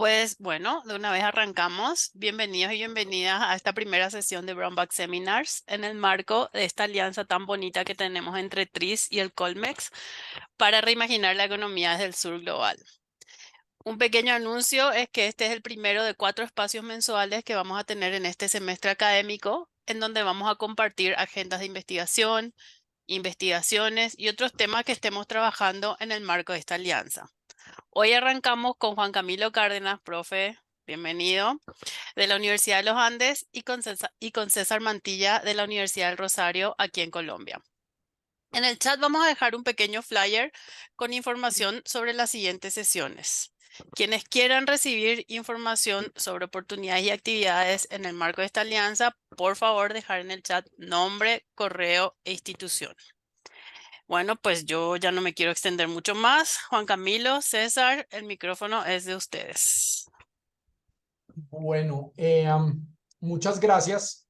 Pues bueno, de una vez arrancamos. Bienvenidos y bienvenidas a esta primera sesión de Brown Bag Seminars en el marco de esta alianza tan bonita que tenemos entre TRIS y el Colmex para reimaginar la economía desde el sur global. Un pequeño anuncio es que este es el primero de 4 espacios mensuales que vamos a tener en este semestre académico, en donde vamos a compartir agendas de investigación, investigaciones y otros temas que estemos trabajando en el marco de esta alianza. Hoy arrancamos con Juan Camilo Cárdenas, profe, bienvenido, de la Universidad de los Andes y con César Mantilla de la Universidad del Rosario, aquí en Colombia. En el chat vamos a dejar un pequeño flyer con información sobre las siguientes sesiones. Quienes quieran recibir información sobre oportunidades y actividades en el marco de esta alianza, por favor dejar en el chat nombre, correo e institución. Bueno, pues yo ya no me quiero extender mucho más. Juan Camilo, César, el micrófono es de ustedes. Bueno, muchas gracias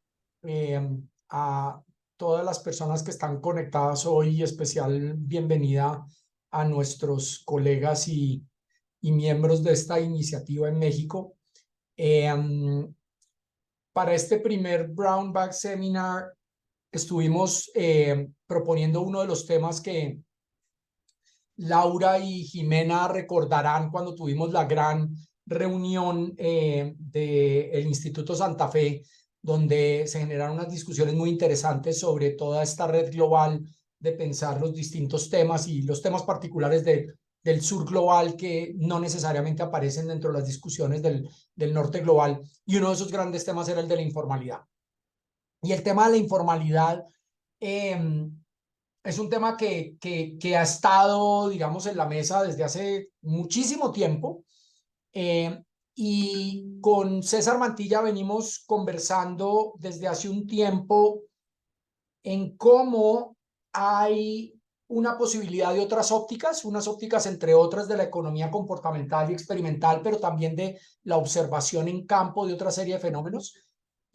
a todas las personas que están conectadas hoy y especial bienvenida a nuestros colegas y miembros de esta iniciativa en México. Para este primer Brown Bag Seminar estuvimos proponiendo uno de los temas que Laura y Jimena recordarán cuando tuvimos la gran reunión del Instituto Santa Fe, donde se generaron unas discusiones muy interesantes sobre toda esta red global de pensar los distintos temas y los temas particulares del sur global que no necesariamente aparecen dentro de las discusiones del norte global. Y uno de esos grandes temas era el de la informalidad. Y el tema de la informalidad es un tema que ha estado, digamos, en la mesa desde hace muchísimo tiempo. Y con César Mantilla venimos conversando desde hace un tiempo en cómo hay una posibilidad de otras ópticas, unas ópticas entre otras de la economía comportamental y experimental, pero también de la observación en campo de otra serie de fenómenos.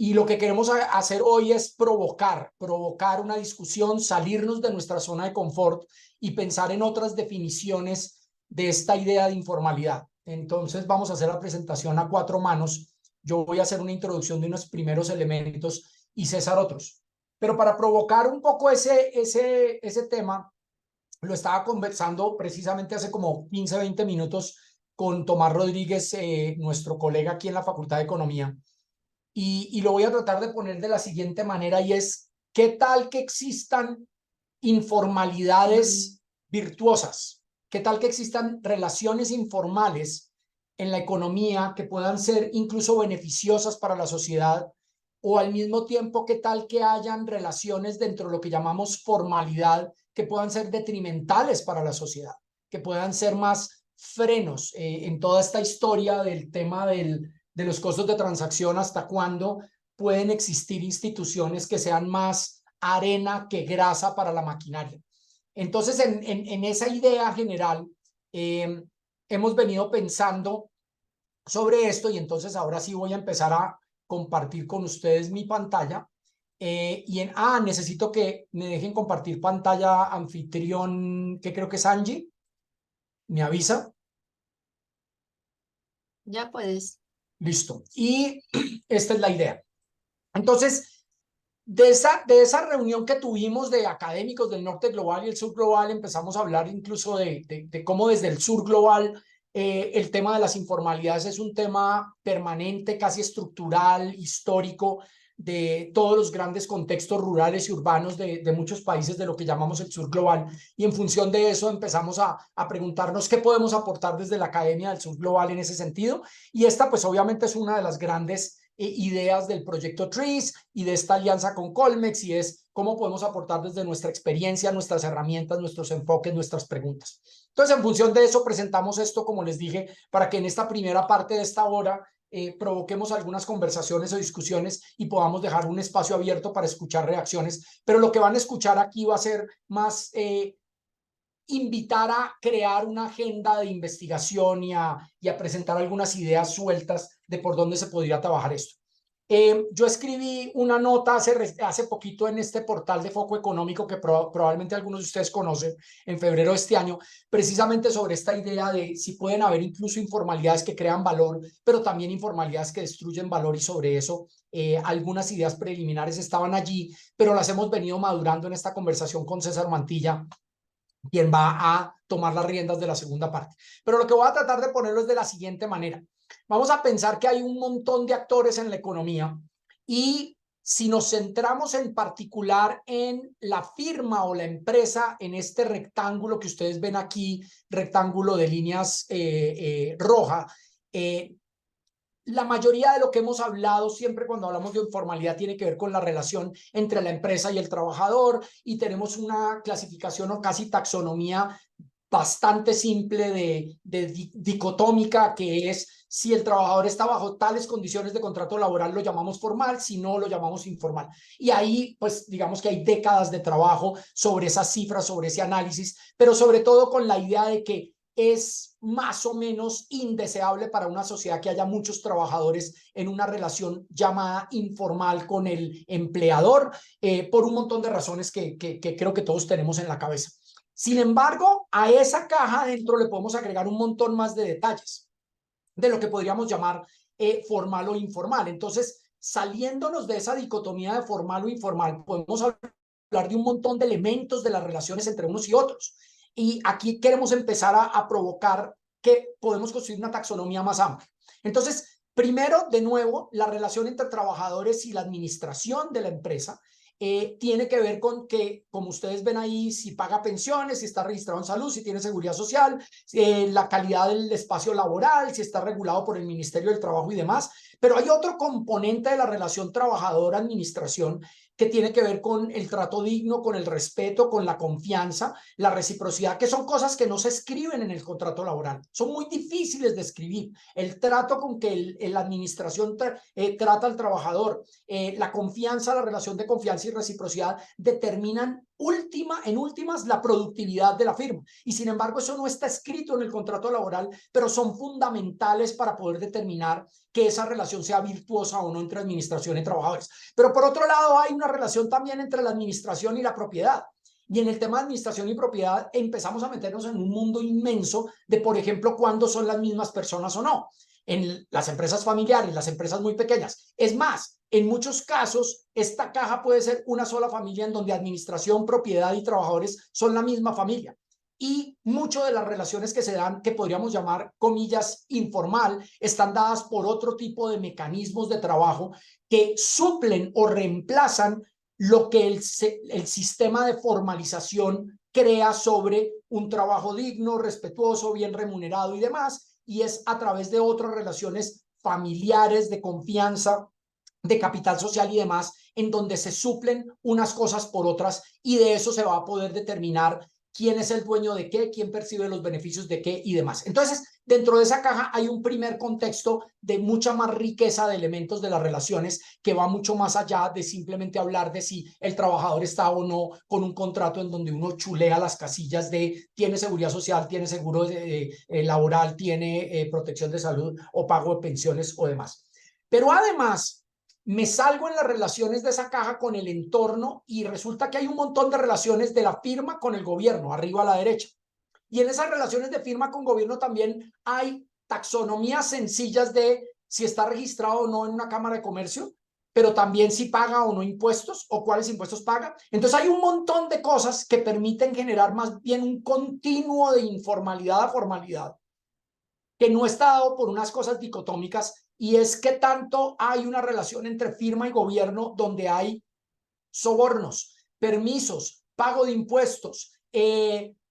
Y lo que queremos hacer hoy es provocar una discusión, salirnos de nuestra zona de confort y pensar en otras definiciones de esta idea de informalidad. Entonces vamos a hacer la presentación a 4 manos. Yo voy a hacer una introducción de unos primeros elementos y César otros. Pero para provocar un poco ese tema, lo estaba conversando precisamente hace como 15, 20 minutos con Tomás Rodríguez, nuestro colega aquí en la Facultad de Economía. Y lo voy a tratar de poner de la siguiente manera y es, ¿qué tal que existan informalidades virtuosas? ¿Qué tal que existan relaciones informales en la economía que puedan ser incluso beneficiosas para la sociedad? O al mismo tiempo, ¿qué tal que hayan relaciones dentro de lo que llamamos formalidad que puedan ser detrimentales para la sociedad, que puedan ser más frenos en toda esta historia del tema de los costos de transacción? ¿Hasta cuándo pueden existir instituciones que sean más arena que grasa para la maquinaria? Entonces, en esa idea general, hemos venido pensando sobre esto y entonces ahora sí voy a empezar a compartir con ustedes mi pantalla. Necesito que me dejen compartir pantalla anfitrión, que creo que es Angie. ¿Me avisa? Ya puedes. Listo. Y esta es la idea. Entonces, de esa reunión que tuvimos de académicos del norte global y el sur global, empezamos a hablar incluso de cómo desde el sur global el tema de las informalidades es un tema permanente, casi estructural, histórico, de todos los grandes contextos rurales y urbanos de muchos países de lo que llamamos el sur global. Y en función de eso empezamos a preguntarnos qué podemos aportar desde la Academia del Sur Global en ese sentido. Y esta pues obviamente es una de las grandes ideas del proyecto TRIS y de esta alianza con Colmex, y es cómo podemos aportar desde nuestra experiencia, nuestras herramientas, nuestros enfoques, nuestras preguntas. Entonces, en función de eso, presentamos esto, como les dije, para que en esta primera parte de esta hora provoquemos algunas conversaciones o discusiones y podamos dejar un espacio abierto para escuchar reacciones. Pero lo que van a escuchar aquí va a ser más invitar a crear una agenda de investigación y a presentar algunas ideas sueltas de por dónde se podría trabajar esto. Yo escribí una nota hace poquito en este portal de Foco Económico que probablemente algunos de ustedes conocen en febrero de este año, precisamente sobre esta idea de si pueden haber incluso informalidades que crean valor, pero también informalidades que destruyen valor, y sobre eso algunas ideas preliminares estaban allí, pero las hemos venido madurando en esta conversación con César Mantilla, quien va a tomar las riendas de la segunda parte. Pero lo que voy a tratar de ponerlo es de la siguiente manera. Vamos a pensar que hay un montón de actores en la economía, y si nos centramos en particular en la firma o la empresa, en este rectángulo que ustedes ven aquí, rectángulo de líneas roja, la mayoría de lo que hemos hablado siempre cuando hablamos de informalidad tiene que ver con la relación entre la empresa y el trabajador, y tenemos una clasificación o casi taxonomía bastante simple de dicotómica, que es: si el trabajador está bajo tales condiciones de contrato laboral lo llamamos formal, si no lo llamamos informal. Y ahí pues digamos que hay décadas de trabajo sobre esas cifras, sobre ese análisis, pero sobre todo con la idea de que es más o menos indeseable para una sociedad que haya muchos trabajadores en una relación llamada informal con el empleador, por un montón de razones que creo que todos tenemos en la cabeza. Sin embargo, a esa caja adentro le podemos agregar un montón más de detalles de lo que podríamos llamar formal o informal. Entonces, saliéndonos de esa dicotomía de formal o informal, podemos hablar de un montón de elementos de las relaciones entre unos y otros. Y aquí queremos empezar a provocar que podemos construir una taxonomía más amplia. Entonces, primero, de nuevo, la relación entre trabajadores y la administración de la empresa tiene que ver con que, como ustedes ven ahí, si paga pensiones, si está registrado en salud, si tiene seguridad social, la calidad del espacio laboral, si está regulado por el Ministerio del Trabajo y demás. Pero hay otro componente de la relación trabajador-administración que tiene que ver con el trato digno, con el respeto, con la confianza, la reciprocidad, que son cosas que no se escriben en el contrato laboral. Son muy difíciles de escribir. El trato con que la administración trata al trabajador, la confianza, la relación de confianza y reciprocidad determinan en últimas la productividad de la firma. Y sin embargo, eso no está escrito en el contrato laboral, pero son fundamentales para poder determinar que esa relación sea virtuosa o no entre administración y trabajadores. Pero por otro lado, hay una relación también entre la administración y la propiedad. Y en el tema de administración y propiedad empezamos a meternos en un mundo inmenso de, por ejemplo, cuándo son las mismas personas o no. En las empresas familiares, las empresas muy pequeñas. Es más, en muchos casos, esta caja puede ser una sola familia en donde administración, propiedad y trabajadores son la misma familia. Y muchas de las relaciones que se dan, que podríamos llamar, comillas, informal, están dadas por otro tipo de mecanismos de trabajo que suplen o reemplazan lo que el sistema de formalización crea sobre un trabajo digno, respetuoso, bien remunerado y demás, y es a través de otras relaciones familiares, de confianza, de capital social y demás, en donde se suplen unas cosas por otras, y de eso se va a poder determinar quién es el dueño de qué, quién percibe los beneficios de qué y demás. Entonces, dentro de esa caja hay un primer contexto de mucha más riqueza de elementos de las relaciones, que va mucho más allá de simplemente hablar de si el trabajador está o no con un contrato en donde uno chulea las casillas de tiene seguridad social, tiene seguro laboral, tiene protección de salud o pago de pensiones o demás. Pero además, me salgo en las relaciones de esa caja con el entorno, y resulta que hay un montón de relaciones de la firma con el gobierno, arriba a la derecha. Y en esas relaciones de firma con gobierno también hay taxonomías sencillas de si está registrado o no en una cámara de comercio, pero también si paga o no impuestos o cuáles impuestos paga. Entonces hay un montón de cosas que permiten generar más bien un continuo de informalidad a formalidad, que no está dado por unas cosas dicotómicas, y es que tanto hay una relación entre firma y gobierno donde hay sobornos, permisos, pago de impuestos,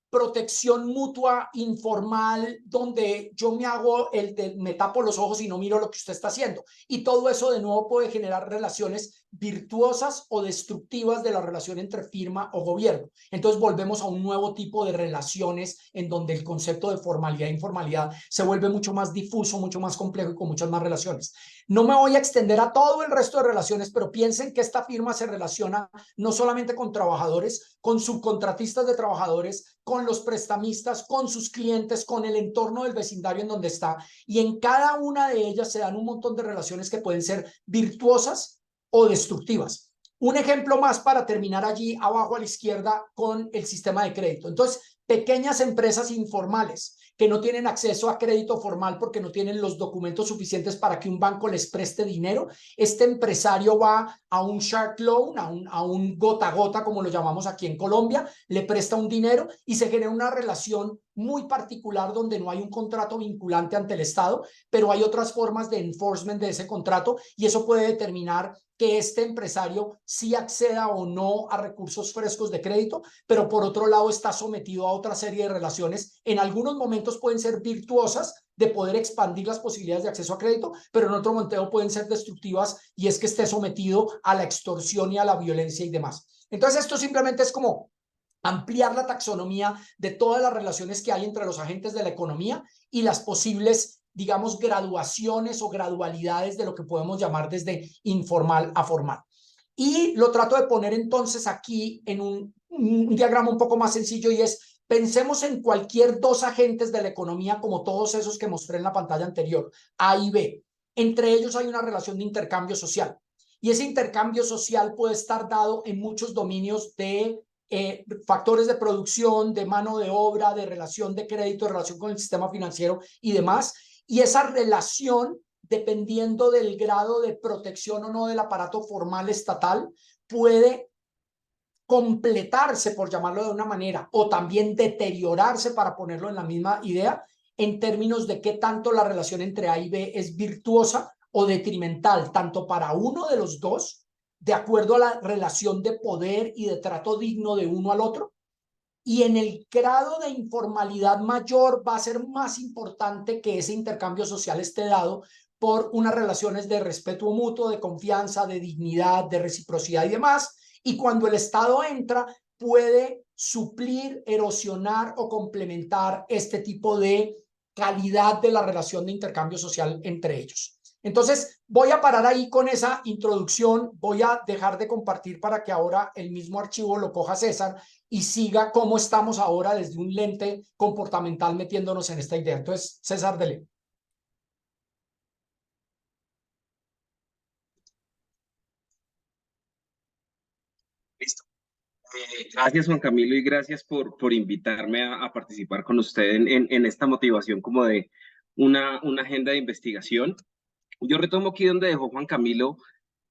protección mutua informal, donde yo me tapo los ojos y no miro lo que usted está haciendo. Y todo eso de nuevo puede generar relaciones virtuosas o destructivas de la relación entre firma o gobierno. Entonces volvemos a un nuevo tipo de relaciones en donde el concepto de formalidad e informalidad se vuelve mucho más difuso, mucho más complejo y con muchas más relaciones. No me voy a extender a todo el resto de relaciones, pero piensen que esta firma se relaciona no solamente con trabajadores, con subcontratistas de trabajadores, con los prestamistas, con sus clientes, con el entorno del vecindario en donde está. Y en cada una de ellas se dan un montón de relaciones que pueden ser virtuosas o destructivas. Un ejemplo más para terminar allí abajo a la izquierda con el sistema de crédito. Entonces, pequeñas empresas informales que no tienen acceso a crédito formal porque no tienen los documentos suficientes para que un banco les preste dinero. Este empresario va a un shark loan, a un gota a gota, como lo llamamos aquí en Colombia, le presta un dinero y se genera una relación muy particular donde no hay un contrato vinculante ante el Estado, pero hay otras formas de enforcement de ese contrato y eso puede determinar que este empresario sí acceda o no a recursos frescos de crédito, pero por otro lado está sometido a otra serie de relaciones. En algunos momentos pueden ser virtuosas de poder expandir las posibilidades de acceso a crédito, pero en otro momento pueden ser destructivas y es que esté sometido a la extorsión y a la violencia y demás. Entonces esto simplemente es como ampliar la taxonomía de todas las relaciones que hay entre los agentes de la economía y las posibles, digamos, graduaciones o gradualidades de lo que podemos llamar desde informal a formal. Y lo trato de poner entonces aquí en un diagrama un poco más sencillo y es, pensemos en cualquier dos agentes de la economía como todos esos que mostré en la pantalla anterior, A y B. Entre ellos hay una relación de intercambio social. Y ese intercambio social puede estar dado en muchos dominios de factores de producción, de mano de obra, de relación de crédito, de relación con el sistema financiero y demás. Y esa relación, dependiendo del grado de protección o no del aparato formal estatal, puede completarse, por llamarlo de una manera, o también deteriorarse, para ponerlo en la misma idea, en términos de qué tanto la relación entre A y B es virtuosa o detrimental, tanto para uno de los dos, de acuerdo a la relación de poder y de trato digno de uno al otro. Y en el grado de informalidad mayor va a ser más importante que ese intercambio social esté dado por unas relaciones de respeto mutuo, de confianza, de dignidad, de reciprocidad y demás. Y cuando el Estado entra, puede suplir, erosionar o complementar este tipo de calidad de la relación de intercambio social entre ellos. Entonces, voy a parar ahí con esa introducción. Voy a dejar de compartir para que ahora el mismo archivo lo coja César y siga cómo estamos ahora desde un lente comportamental metiéndonos en esta idea. Entonces, César, dele. Listo. Gracias, Juan Camilo, y gracias por invitarme a participar con usted en esta motivación como de una agenda de investigación. Yo retomo aquí donde dejó Juan Camilo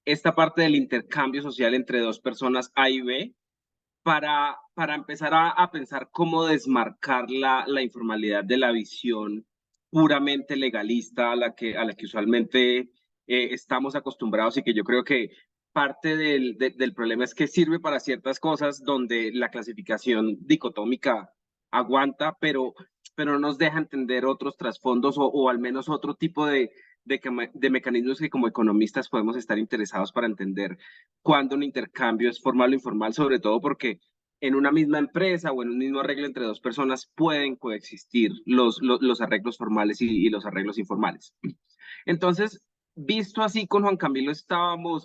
esta parte del intercambio social entre dos personas A y B para empezar a pensar cómo desmarcar la informalidad de la visión puramente legalista a la que usualmente estamos acostumbrados y que yo creo que parte del problema es que sirve para ciertas cosas donde la clasificación dicotómica aguanta, pero no nos deja entender otros trasfondos o al menos otro tipo de mecanismos que como economistas podemos estar interesados para entender cuándo un intercambio es formal o informal, sobre todo porque en una misma empresa o en un mismo arreglo entre dos personas pueden coexistir los arreglos formales y los arreglos informales. Entonces, visto así con Juan Camilo,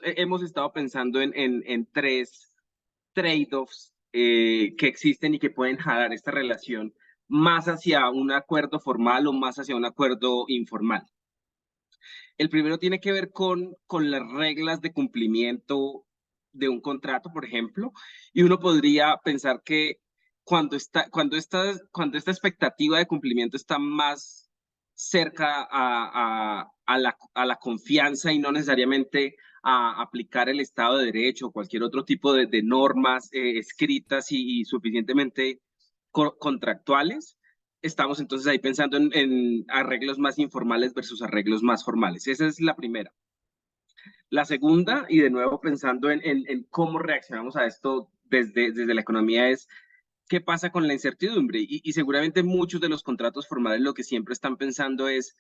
hemos estado pensando en tres trade-offs que existen y que pueden jalar esta relación más hacia un acuerdo formal o más hacia un acuerdo informal. El primero tiene que ver con las reglas de cumplimiento de un contrato, por ejemplo, y uno podría pensar que cuando esta expectativa de cumplimiento está más cerca a la confianza y no necesariamente a aplicar el Estado de Derecho o cualquier otro tipo de normas escritas y suficientemente contractuales, estamos entonces ahí pensando en arreglos más informales versus arreglos más formales. Esa es la primera. La segunda, y de nuevo pensando en cómo reaccionamos a esto desde la economía, es qué pasa con la incertidumbre. Y seguramente muchos de los contratos formales lo que siempre están pensando es,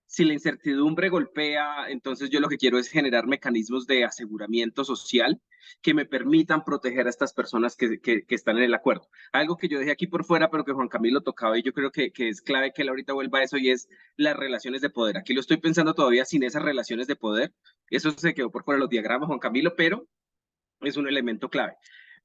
si la incertidumbre golpea, entonces yo lo que quiero es generar mecanismos de aseguramiento social que me permitan proteger a estas personas que están en el acuerdo. Algo que yo dejé aquí por fuera, pero que Juan Camilo tocaba y yo creo que es clave que él ahorita vuelva a eso y es las relaciones de poder. Aquí lo estoy pensando todavía sin esas relaciones de poder. Eso se quedó por fuera de los diagramas, Juan Camilo, pero es un elemento clave.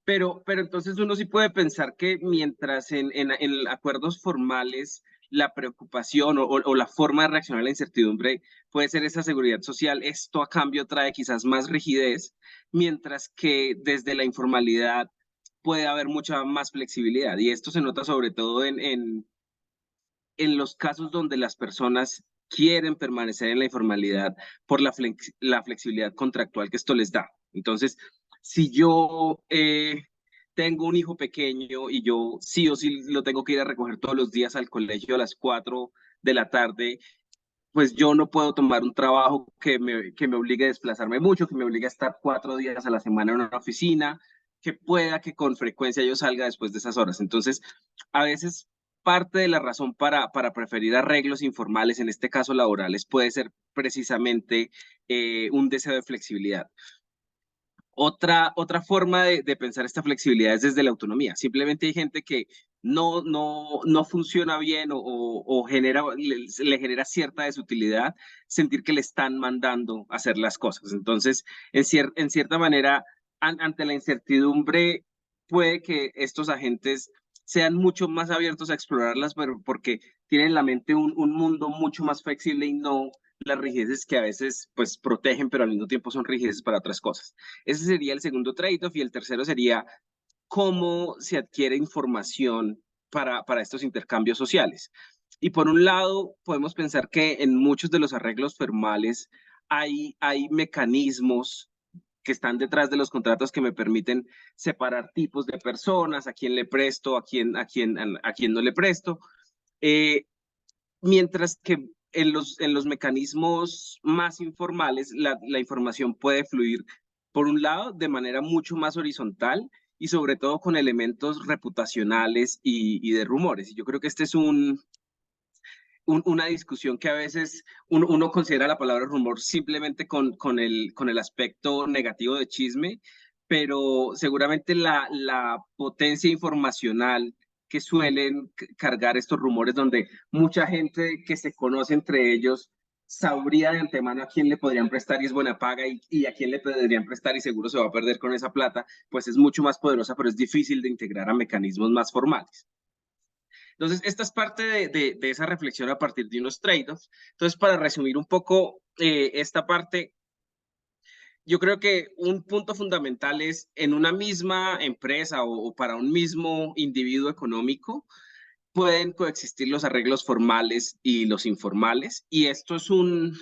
Pero entonces uno sí puede pensar que mientras en acuerdos formales la preocupación o la forma de reaccionar a la incertidumbre puede ser esa seguridad social, esto a cambio trae quizás más rigidez, mientras que desde la informalidad puede haber mucha más flexibilidad. Y esto se nota sobre todo en los casos donde las personas quieren permanecer en la informalidad por la flexibilidad contractual que esto les da. Entonces, si yo tengo un hijo pequeño y yo sí o sí lo tengo que ir a recoger todos los días al colegio a las 4 de la tarde, pues yo no puedo tomar un trabajo que me obligue a desplazarme mucho, que me obligue a estar 4 días a la semana en una oficina, que pueda que con frecuencia yo salga después de esas horas. Entonces, a veces parte de la razón para preferir arreglos informales, en este caso laborales, puede ser precisamente un deseo de flexibilidad. Otra forma de pensar esta flexibilidad es desde la autonomía. Simplemente hay gente que no funciona bien o le genera cierta desutilidad sentir que le están mandando a hacer las cosas. Entonces, en cierta manera, ante la incertidumbre, puede que estos agentes sean mucho más abiertos a explorarlas, pero porque tienen en la mente un mundo mucho más flexible y no las rigideces que a veces pues protegen, pero al mismo tiempo son rigideces para otras cosas. Ese sería el segundo trade-off y el tercero sería cómo se adquiere información para estos intercambios sociales. Y por un lado, podemos pensar que en muchos de los arreglos formales hay mecanismos que están detrás de los contratos que me permiten separar tipos de personas, a quién le presto, a quién no le presto. Eh, Mientras que en los mecanismos más informales, la información puede fluir, por un lado, de manera mucho más horizontal y sobre todo con elementos reputacionales y de rumores. Y yo creo que este es una discusión que a veces uno considera la palabra rumor simplemente con el aspecto negativo de chisme, pero seguramente la potencia informacional que suelen cargar estos rumores donde mucha gente que se conoce entre ellos sabría de antemano a quién le podrían prestar y es buena paga y a quién le podrían prestar y seguro se va a perder con esa plata, pues es mucho más poderosa, pero es difícil de integrar a mecanismos más formales. Entonces, esta es parte de esa reflexión a partir de unos trade-offs. Entonces, para resumir un poco esta parte, yo creo que un punto fundamental es en una misma empresa o para un mismo individuo económico, pueden coexistir los arreglos formales y los informales. Y esto es un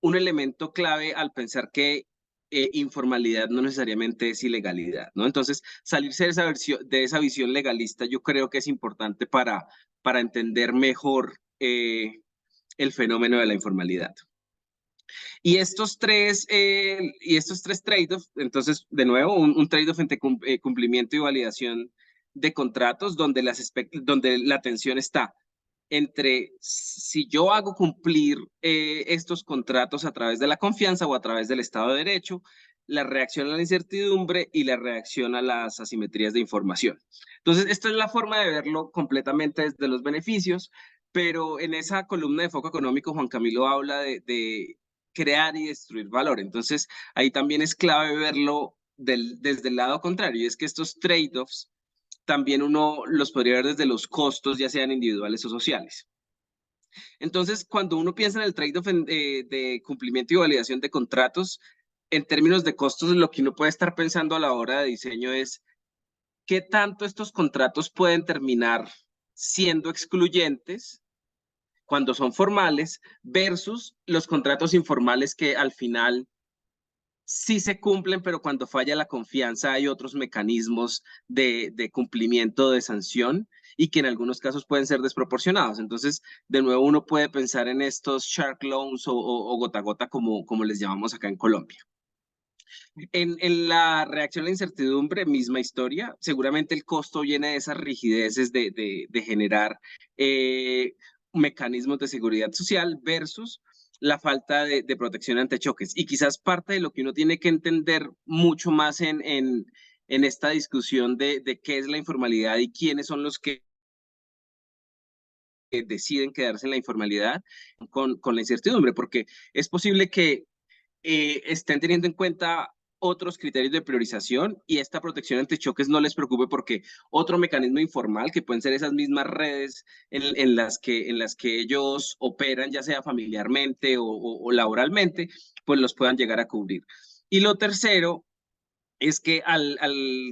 elemento clave al pensar que informalidad no necesariamente es ilegalidad, ¿no? Entonces, salirse de esa visión legalista yo creo que es importante para entender mejor el fenómeno de la informalidad. Y estos tres trade-offs, entonces, de nuevo, un trade-off entre cumplimiento y validación de contratos, donde la tensión está entre si yo hago cumplir estos contratos a través de la confianza o a través del Estado de Derecho, la reacción a la incertidumbre y la reacción a las asimetrías de información. Entonces, esta es la forma de verlo completamente desde los beneficios, pero en esa columna de foco económico, Juan Camilo habla de crear y destruir valor. Entonces, ahí también es clave verlo desde el lado contrario, y es que estos trade-offs también uno los podría ver desde los costos, ya sean individuales o sociales. Entonces, cuando uno piensa en el trade-off de cumplimiento y validación de contratos, en términos de costos, lo que uno puede estar pensando a la hora de diseño es qué tanto estos contratos pueden terminar siendo excluyentes cuando son formales versus los contratos informales que al final sí se cumplen, pero cuando falla la confianza hay otros mecanismos de cumplimiento de sanción y que en algunos casos pueden ser desproporcionados. Entonces, de nuevo, uno puede pensar en estos shark loans o gota a gota, como les llamamos acá en Colombia. En la reacción a la incertidumbre, misma historia, seguramente el costo viene de esas rigideces de generar mecanismos de seguridad social versus la falta de protección ante choques. Y quizás parte de lo que uno tiene que entender mucho más en esta discusión de qué es la informalidad y quiénes son los que deciden quedarse en la informalidad con la incertidumbre, porque es posible que estén teniendo en cuenta otros criterios de priorización y esta protección ante choques no les preocupe porque otro mecanismo informal, que pueden ser esas mismas redes en las que ellos operan, ya sea familiarmente o laboralmente, pues los puedan llegar a cubrir. Y lo tercero es que al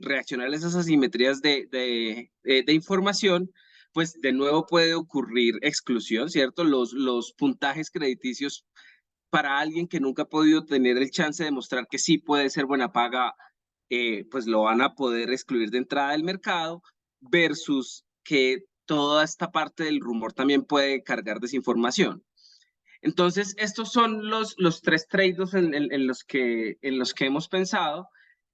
reaccionar a esas asimetrías de información, pues de nuevo puede ocurrir exclusión, ¿cierto? Los puntajes crediticios para alguien que nunca ha podido tener el chance de mostrar que sí puede ser buena paga, pues lo van a poder excluir de entrada del mercado, versus que toda esta parte del rumor también puede cargar desinformación. Entonces, estos son los tres trade-offs en los que hemos pensado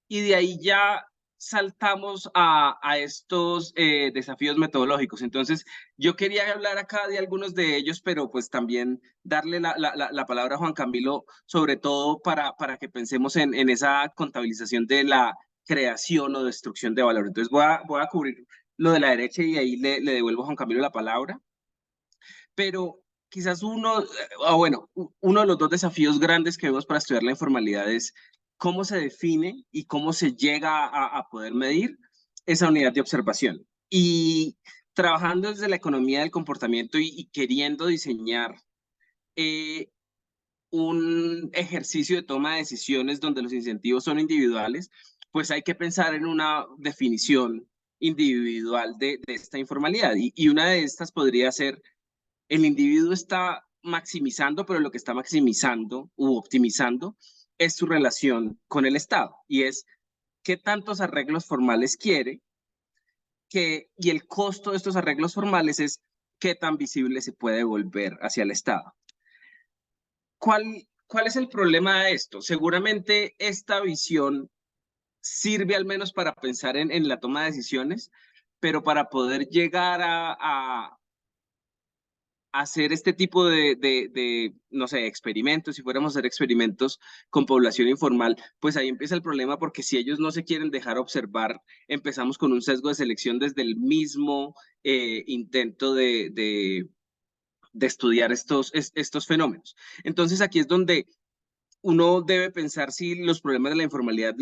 y de ahí ya saltamos a estos desafíos metodológicos. Entonces, yo quería hablar acá de algunos de ellos, pero pues también darle la palabra a Juan Camilo, sobre todo para que pensemos en esa contabilización de la creación o destrucción de valor. Entonces, voy a cubrir lo de la derecha y ahí le devuelvo a Juan Camilo la palabra. Pero quizás uno de los dos desafíos grandes que vemos para estudiar la informalidad es cómo se define y cómo se llega a poder medir esa unidad de observación. Y trabajando desde la economía del comportamiento y queriendo diseñar un ejercicio de toma de decisiones donde los incentivos son individuales, pues hay que pensar en una definición individual de esta informalidad. Y una de estas podría ser el individuo está maximizando, pero lo que está maximizando u optimizando es su relación con el Estado y es qué tantos arreglos formales quiere y el costo de estos arreglos formales es qué tan visible se puede volver hacia el Estado. ¿Cuál es el problema de esto? Seguramente esta visión sirve al menos para pensar en la toma de decisiones, pero para poder llegar a hacer este tipo no sé, experimentos, si fuéramos a hacer experimentos con población informal, pues ahí empieza el problema porque si ellos no se quieren dejar observar, empezamos con un sesgo de selección desde el mismo intento de estudiar estos fenómenos. Entonces aquí es donde uno debe pensar si los problemas de la informalidad,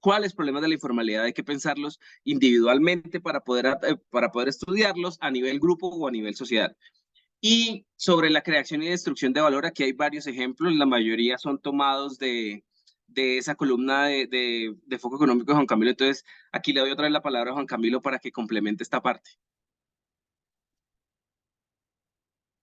cuáles problemas de la informalidad hay que pensarlos individualmente para poder estudiarlos a nivel grupo o a nivel sociedad. Y sobre la creación y destrucción de valor, aquí hay varios ejemplos, la mayoría son tomados de esa columna de foco económico de Juan Camilo. Entonces, aquí le doy otra vez la palabra a Juan Camilo para que complemente esta parte.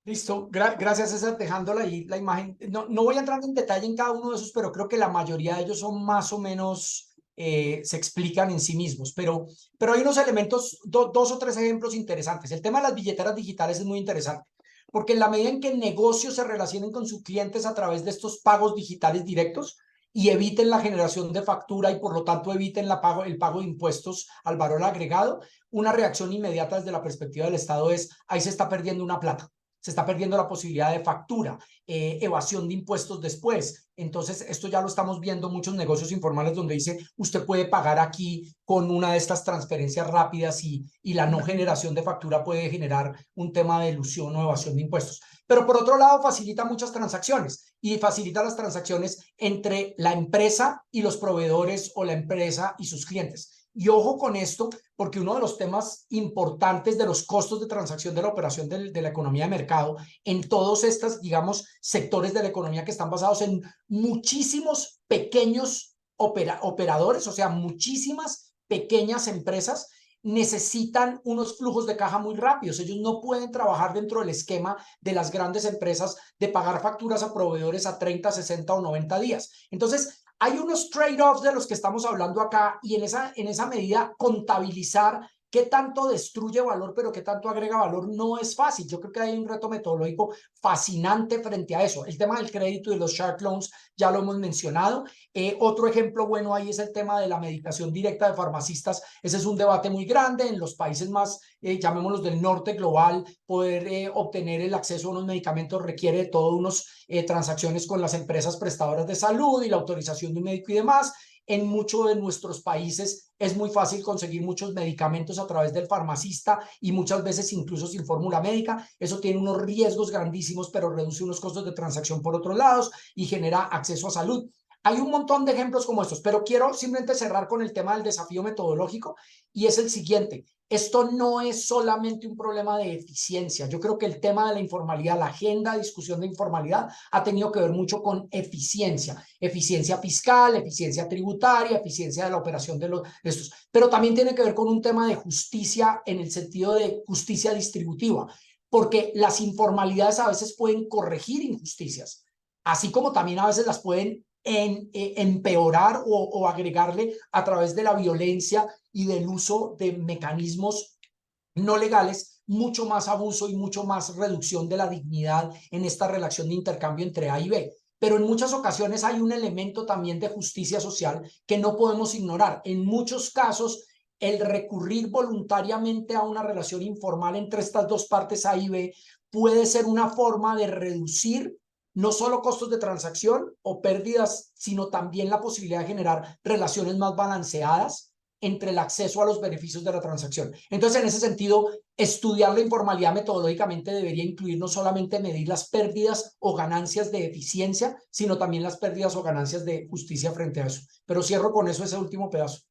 Listo, gracias César, dejándola ahí la imagen. No voy a entrar en detalle en cada uno de esos, pero creo que la mayoría de ellos son más o menos, se explican en sí mismos, pero hay unos elementos, dos o tres ejemplos interesantes. El tema de las billeteras digitales es muy interesante, porque en la medida en que negocios se relacionen con sus clientes a través de estos pagos digitales directos y eviten la generación de factura y por lo tanto eviten el pago de impuestos al valor agregado, una reacción inmediata desde la perspectiva del Estado es, ahí se está perdiendo una plata. Se está perdiendo la posibilidad de factura, evasión de impuestos después. Entonces, esto ya lo estamos viendo muchos negocios informales donde dice, usted puede pagar aquí con una de estas transferencias rápidas y la no generación de factura puede generar un tema de elusión o evasión de impuestos. Pero por otro lado, facilita muchas transacciones y facilita las transacciones entre la empresa y los proveedores o la empresa y sus clientes. Y ojo con esto, porque uno de los temas importantes de los costos de transacción de la operación de la economía de mercado en todos estos, digamos, sectores de la economía que están basados en muchísimos pequeños operadores, o sea, muchísimas pequeñas empresas, necesitan unos flujos de caja muy rápidos. Ellos no pueden trabajar dentro del esquema de las grandes empresas de pagar facturas a proveedores a 30, 60 o 90 días. Entonces, hay unos trade-offs de los que estamos hablando acá y en esa medida contabilizar qué tanto destruye valor, pero qué tanto agrega valor no es fácil. Yo creo que hay un reto metodológico fascinante frente a eso. El tema del crédito y los shark loans ya lo hemos mencionado. Otro ejemplo bueno ahí es el tema de la medicación directa de farmacistas. Ese es un debate muy grande en los países más, llamémoslos del norte global. Poder obtener el acceso a unos medicamentos requiere de todas unas transacciones con las empresas prestadoras de salud y la autorización de un médico y demás. En muchos de nuestros países es muy fácil conseguir muchos medicamentos a través del farmacista y muchas veces incluso sin fórmula médica. Eso tiene unos riesgos grandísimos, pero reduce unos costos de transacción por otros lados y genera acceso a salud. Hay un montón de ejemplos como estos, pero quiero simplemente cerrar con el tema del desafío metodológico y es el siguiente. Esto no es solamente un problema de eficiencia. Yo creo que el tema de la informalidad, la agenda de discusión de informalidad ha tenido que ver mucho con eficiencia. Eficiencia fiscal, eficiencia tributaria, eficiencia de la operación de estos. Pero también tiene que ver con un tema de justicia en el sentido de justicia distributiva, porque las informalidades a veces pueden corregir injusticias, así como también a veces las pueden empeorar o agregarle a través de la violencia y del uso de mecanismos no legales, mucho más abuso y mucho más reducción de la dignidad en esta relación de intercambio entre A y B. Pero en muchas ocasiones hay un elemento también de justicia social que no podemos ignorar. En muchos casos, el recurrir voluntariamente a una relación informal entre estas dos partes A y B puede ser una forma de reducir no solo costos de transacción o pérdidas, sino también la posibilidad de generar relaciones más balanceadas entre el acceso a los beneficios de la transacción. Entonces, en ese sentido, estudiar la informalidad metodológicamente debería incluir no solamente medir las pérdidas o ganancias de eficiencia, sino también las pérdidas o ganancias de justicia frente a eso. Pero cierro con eso ese último pedazo.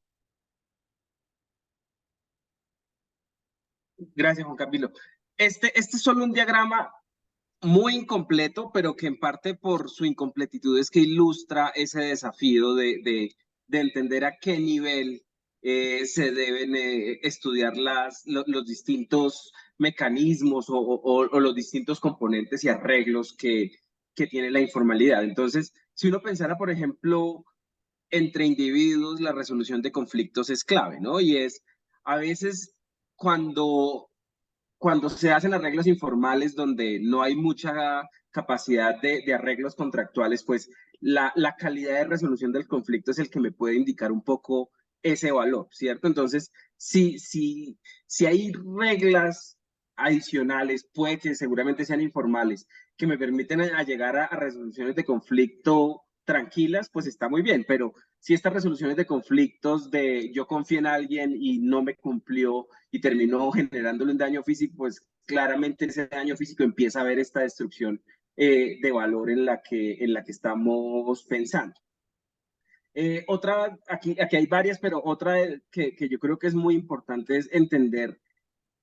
Gracias, Juan Camilo. Este es solo un diagrama muy incompleto, pero que en parte por su incompletitud es que ilustra ese desafío de entender a qué nivel se deben estudiar los distintos mecanismos o los distintos componentes y arreglos que tiene la informalidad. Entonces, si uno pensara, por ejemplo, entre individuos, la resolución de conflictos es clave, ¿no? Y es a veces cuando se hacen arreglos informales donde no hay mucha capacidad de arreglos contractuales, pues la calidad de resolución del conflicto es el que me puede indicar un poco ese valor, ¿cierto? Entonces, si hay reglas adicionales, puede que seguramente sean informales, que me permiten llegar a resoluciones de conflicto tranquilas, pues está muy bien, pero si estas resoluciones de conflictos de yo confié en alguien y no me cumplió y terminó generándole un daño físico, pues claramente ese daño físico empieza a ver esta destrucción de valor en la que estamos pensando. Aquí hay varias, pero otra que yo creo que es muy importante es entender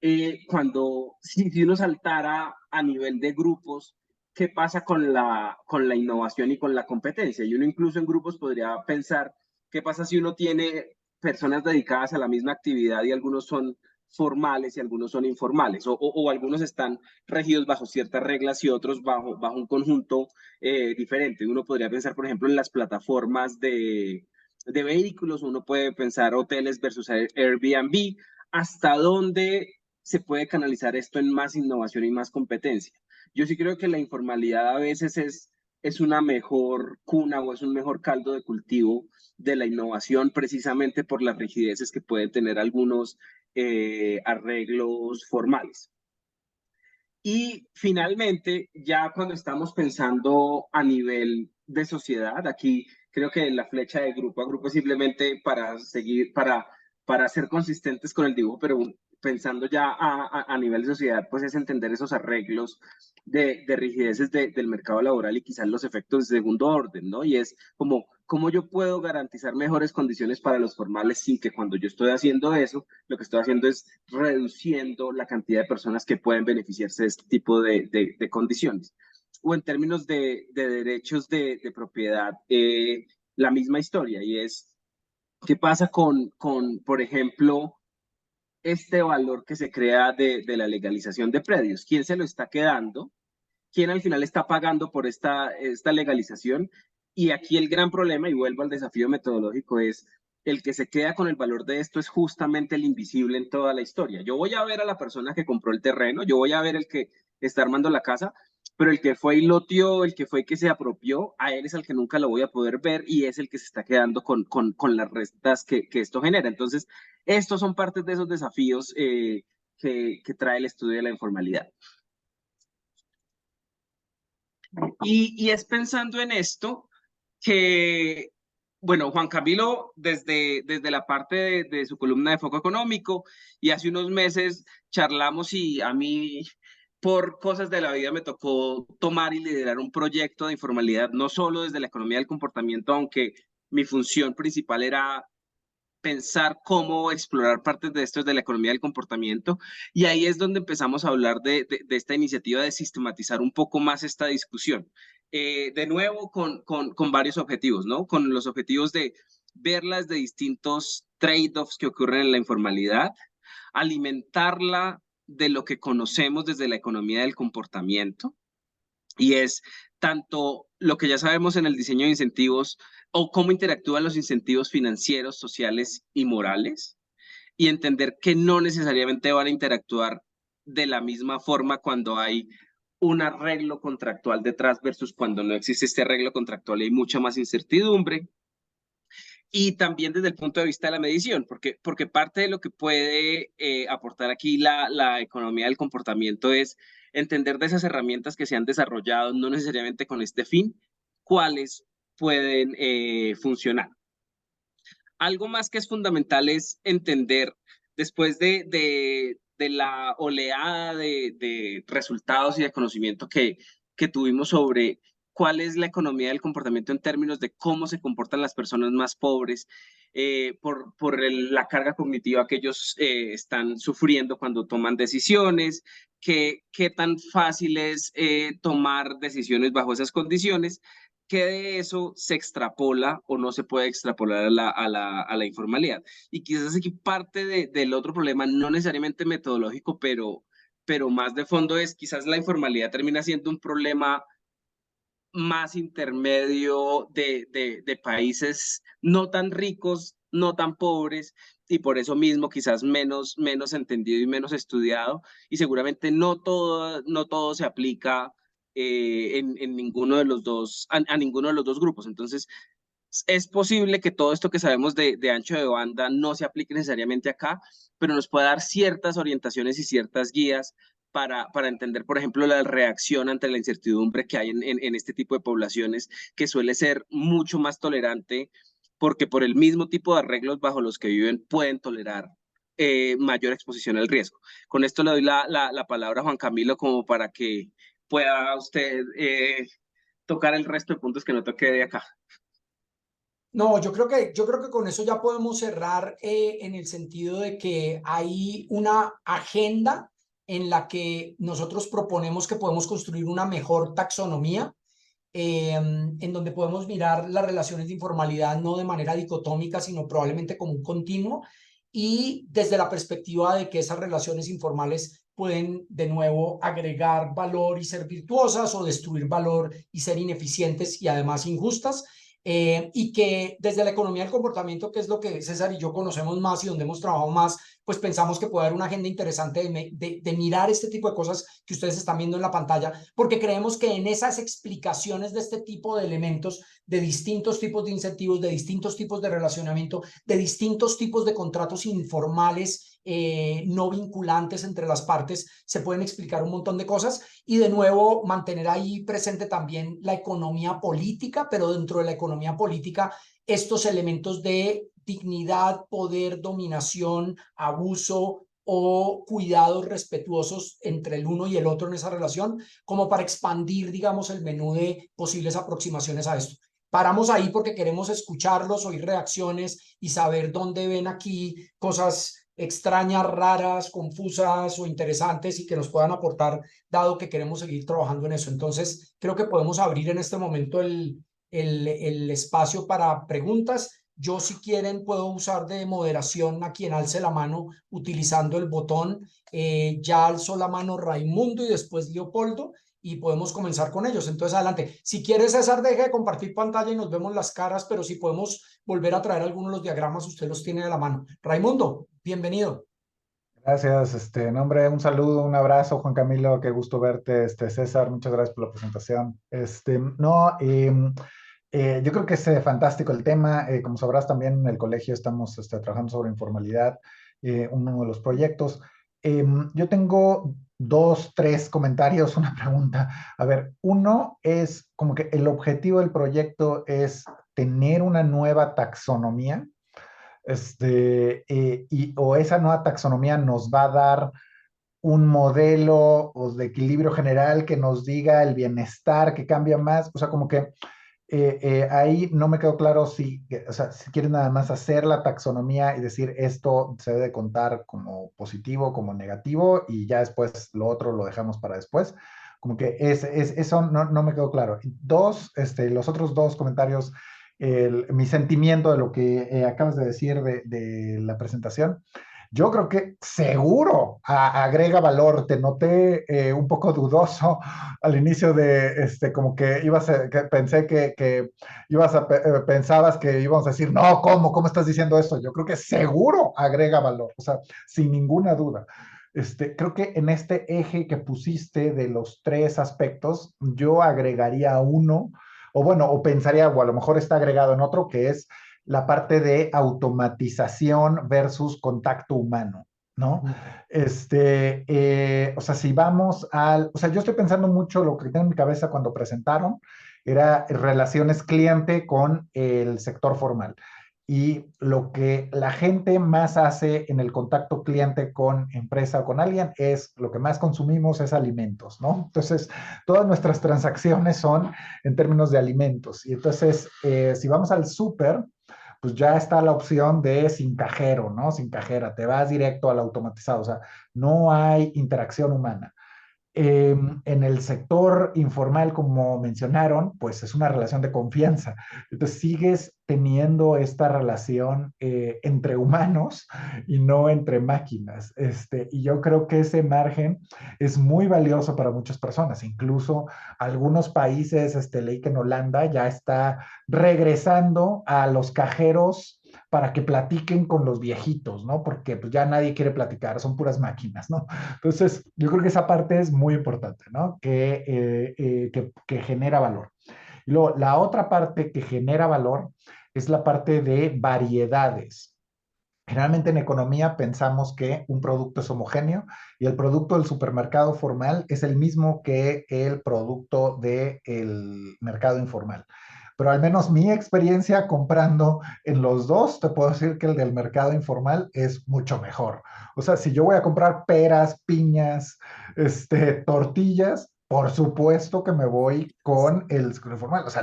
si uno saltara a nivel de grupos, ¿qué pasa con la innovación y con la competencia? Y uno incluso en grupos podría pensar, ¿qué pasa si uno tiene personas dedicadas a la misma actividad y algunos son formales y algunos son informales? O algunos están regidos bajo ciertas reglas y otros bajo un conjunto diferente. Uno podría pensar, por ejemplo, en las plataformas de vehículos, uno puede pensar hoteles versus Airbnb, hasta dónde se puede canalizar esto en más innovación y más competencia. Yo sí creo que la informalidad a veces es una mejor cuna o es un mejor caldo de cultivo de la innovación precisamente por las rigideces que pueden tener algunos arreglos formales. Y finalmente, ya cuando estamos pensando a nivel de sociedad, aquí creo que la flecha de grupo a grupo es simplemente para seguir, para ser consistentes con el dibujo, pero pensando ya a nivel de sociedad, pues es entender esos arreglos de rigideces del mercado laboral y quizás los efectos de segundo orden, ¿no? Y es como, ¿cómo yo puedo garantizar mejores condiciones para los formales sin que cuando yo estoy haciendo eso, lo que estoy haciendo es reduciendo la cantidad de personas que pueden beneficiarse de este tipo de condiciones? O en términos de derechos de propiedad, la misma historia, y es, ¿qué pasa por ejemplo, este valor que se crea de la legalización de predios? ¿Quién se lo está quedando? ¿Quién al final está pagando por esta legalización? Y aquí el gran problema, y vuelvo al desafío metodológico, es el que se queda con el valor de esto es justamente el invisible en toda la historia. Yo voy a ver a la persona que compró el terreno, yo voy a ver el que está armando la casa, pero el que fue y loteó, el que fue y que se apropió, a él es al que nunca lo voy a poder ver y es el que se está quedando con las restas que esto genera. Entonces, estos son partes de esos desafíos que trae el estudio de la informalidad. Y es pensando en esto que, bueno, Juan Camilo, desde la parte de su columna de Foco Económico, y hace unos meses charlamos y a mí por cosas de la vida me tocó tomar y liderar un proyecto de informalidad, no solo desde la economía del comportamiento, aunque mi función principal era pensar cómo explorar partes de esto de la economía del comportamiento. Y ahí es donde empezamos a hablar de esta iniciativa de sistematizar un poco más esta discusión. De nuevo, con varios objetivos, ¿no? Con los objetivos de verlas de distintos trade-offs que ocurren en la informalidad, alimentarla de lo que conocemos desde la economía del comportamiento, y es tanto lo que ya sabemos en el diseño de incentivos o cómo interactúan los incentivos financieros, sociales y morales, y entender que no necesariamente van a interactuar de la misma forma cuando hay un arreglo contractual detrás versus cuando no existe este arreglo contractual y hay mucha más incertidumbre. Y también desde el punto de vista de la medición, porque parte de lo que puede aportar aquí la economía del comportamiento es entender de esas herramientas que se han desarrollado, no necesariamente con este fin, cuáles pueden funcionar. Algo más que es fundamental es entender, después de la oleada de resultados y de conocimiento que tuvimos sobre cuál es la economía del comportamiento en términos de cómo se comportan las personas más pobres, la carga cognitiva que ellos están sufriendo cuando toman decisiones, qué tan fácil es tomar decisiones bajo esas condiciones, que de eso se extrapola o no se puede extrapolar a la informalidad. Y quizás aquí parte del otro problema, no necesariamente metodológico, pero más de fondo es quizás la informalidad termina siendo un problema más intermedio de países no tan ricos, no tan pobres, y por eso mismo quizás menos entendido y menos estudiado, y seguramente no todo se aplica en ninguno de los dos, a ninguno de los dos grupos. Entonces, es posible que todo esto que sabemos de ancho de banda no se aplique necesariamente acá, pero nos puede dar ciertas orientaciones y ciertas guías para entender, por ejemplo, la reacción ante la incertidumbre que hay en este tipo de poblaciones, que suele ser mucho más tolerante, porque por el mismo tipo de arreglos bajo los que viven pueden tolerar mayor exposición al riesgo. Con esto le doy la palabra a Juan Camilo como para que pueda usted tocar el resto de puntos que no toqué de acá. No, yo creo que con eso ya podemos cerrar en el sentido de que hay una agenda en la que nosotros proponemos que podemos construir una mejor taxonomía, en donde podemos mirar las relaciones de informalidad no de manera dicotómica, sino probablemente como un continuo, y desde la perspectiva de que esas relaciones informales pueden de nuevo agregar valor y ser virtuosas, o destruir valor y ser ineficientes y además injustas. Y que desde la economía del comportamiento, que es lo que César y yo conocemos más y donde hemos trabajado más, pues pensamos que puede haber una agenda interesante de mirar este tipo de cosas que ustedes están viendo en la pantalla, porque creemos que en esas explicaciones de este tipo de elementos, de distintos tipos de incentivos, de distintos tipos de relacionamiento, de distintos tipos de contratos informales, no vinculantes entre las partes, se pueden explicar un montón de cosas. Y de nuevo mantener ahí presente también la economía política, pero dentro de la economía política estos elementos de dignidad, poder, dominación, abuso o cuidados respetuosos entre el uno y el otro en esa relación, como para expandir, digamos, el menú de posibles aproximaciones a esto. Paramos ahí porque queremos escucharlos, oír reacciones y saber dónde ven aquí cosas extrañas, raras, confusas o interesantes y que nos puedan aportar, dado que queremos seguir trabajando en eso. Entonces, creo que podemos abrir en este momento el espacio para preguntas. Yo, si quieren, puedo usar de moderación a quien alce la mano utilizando el botón. Ya alzó la mano Raimundo y después Leopoldo, y podemos comenzar con ellos. Entonces, adelante. Si quieres, César, deje de compartir pantalla y nos vemos las caras, pero si podemos volver a traer algunos de los diagramas, usted los tiene de la mano. Raimundo, bienvenido. Gracias, nombre, un saludo, un abrazo, Juan Camilo, qué gusto verte, César, muchas gracias por la presentación. No, yo creo que es fantástico el tema, como sabrás también en el colegio estamos trabajando sobre informalidad, uno de los proyectos. Yo tengo dos, tres comentarios, una pregunta. A ver, uno es como que el objetivo del proyecto es tener una nueva taxonomía, o esa nueva taxonomía nos va a dar un modelo de equilibrio general que nos diga el bienestar que cambia más, o sea, como que ahí no me quedó claro si, o sea, si quieren nada más hacer la taxonomía y decir esto se debe contar como positivo, como negativo, y ya después lo otro lo dejamos para después. Como que eso no me quedó claro. Dos, los otros dos comentarios, mi sentimiento de lo que acabas de decir de la presentación. Yo creo que seguro agrega valor. Te noté un poco dudoso al inicio de, como que que pensé que pensabas que íbamos a decir, no, ¿cómo estás diciendo esto? Yo creo que seguro agrega valor, o sea, sin ninguna duda. Creo que en este eje que pusiste de los tres aspectos, yo agregaría uno, o bueno, o pensaría, o a lo mejor está agregado en otro, que es la parte de automatización versus contacto humano, ¿no? O sea, si vamos o sea, yo estoy pensando mucho, lo que tengo en mi cabeza cuando presentaron, era relaciones cliente con el sector formal. Y lo que la gente más hace en el contacto cliente con empresa o con alguien es, lo que más consumimos es alimentos, ¿no? Entonces, todas nuestras transacciones son en términos de alimentos. Y entonces, si vamos al súper, pues ya está la opción de sin cajero, ¿no? Sin cajera, te vas directo al automatizado, o sea, no hay interacción humana. En el sector informal, como mencionaron, pues es una relación de confianza. Entonces sigues teniendo esta relación entre humanos y no entre máquinas. Y yo creo que ese margen es muy valioso para muchas personas. Incluso algunos países, leí que en Holanda ya está regresando a los cajeros para que platiquen con los viejitos, ¿no? Porque pues ya nadie quiere platicar, son puras máquinas, ¿no? Entonces, yo creo que esa parte es muy importante, ¿no? Que genera valor. Y luego, la otra parte que genera valor es la parte de variedades. Generalmente en economía pensamos que un producto es homogéneo y el producto del supermercado formal es el mismo que el producto del mercado informal. Pero al menos mi experiencia comprando en los dos, te puedo decir que el del mercado informal es mucho mejor. O sea, si yo voy a comprar peras, piñas, tortillas, por supuesto que me voy con el sector formal. O sea,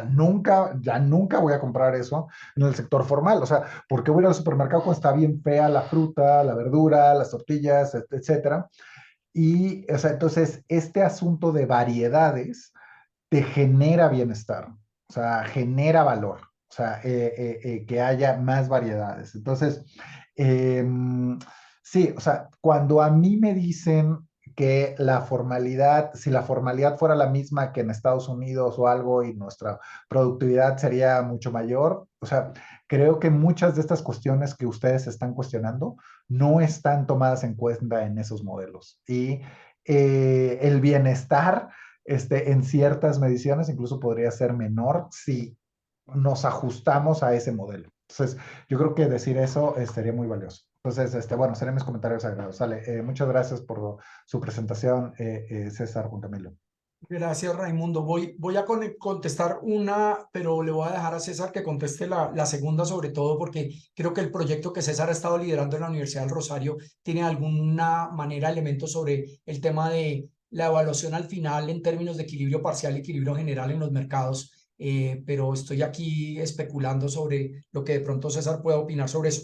ya nunca voy a comprar eso en el sector formal. O sea, ¿por qué voy al supermercado cuando está bien fea la fruta, la verdura, las tortillas, etcétera? Y, o sea, entonces, este asunto de variedades te genera bienestar, o sea, genera valor, o sea, que haya más variedades. Entonces, eh, sí, o sea, cuando a mí me dicen que la formalidad, si la formalidad fuera la misma que en Estados Unidos o algo y nuestra productividad sería mucho mayor, o sea, creo que muchas de estas cuestiones que ustedes están cuestionando no están tomadas en cuenta en esos modelos. Y el bienestar en ciertas mediciones incluso podría ser menor si nos ajustamos a ese modelo. Entonces, yo creo que decir eso sería muy valioso. Entonces, bueno, serían mis comentarios agregados. Sale, muchas gracias por su presentación, César, Juan Camilo. Gracias, Raimundo. Voy a contestar una, pero le voy a dejar a César que conteste la segunda, sobre todo porque creo que el proyecto que César ha estado liderando en la Universidad del Rosario tiene de alguna manera elementos sobre el tema de la evaluación al final en términos de equilibrio parcial y equilibrio general en los mercados. Pero estoy aquí especulando sobre lo que de pronto César pueda opinar sobre eso.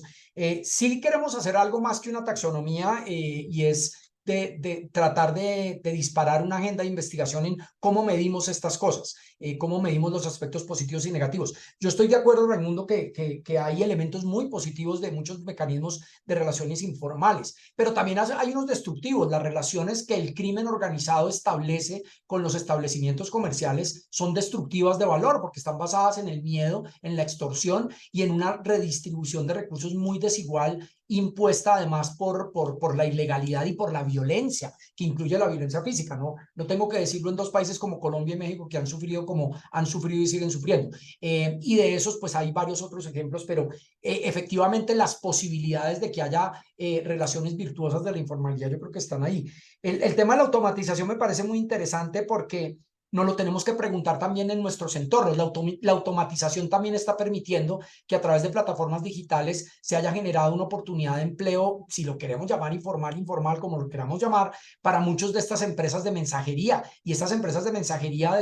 Sí queremos hacer algo más que una taxonomía y es de tratar de disparar una agenda de investigación en cómo medimos estas cosas, cómo medimos los aspectos positivos y negativos. Yo estoy de acuerdo, Raimundo, que hay elementos muy positivos de muchos mecanismos de relaciones informales, pero también hay unos destructivos. Las relaciones que el crimen organizado establece con los establecimientos comerciales son destructivas de valor porque están basadas en el miedo, en la extorsión y en una redistribución de recursos muy desigual, impuesta además por la ilegalidad y por la violencia, que incluye la violencia física. No tengo que decirlo en dos países como Colombia y México que han sufrido como han sufrido y siguen sufriendo. Y de esos, pues hay varios otros ejemplos, pero efectivamente las posibilidades de que haya relaciones virtuosas de la informalidad yo creo que están ahí. El tema de la automatización me parece muy interesante porque nos lo tenemos que preguntar también en nuestros entornos. La automatización también está permitiendo que a través de plataformas digitales se haya generado una oportunidad de empleo, si lo queremos llamar informal, como lo queramos llamar, para muchas de estas empresas de mensajería. Y estas empresas de mensajería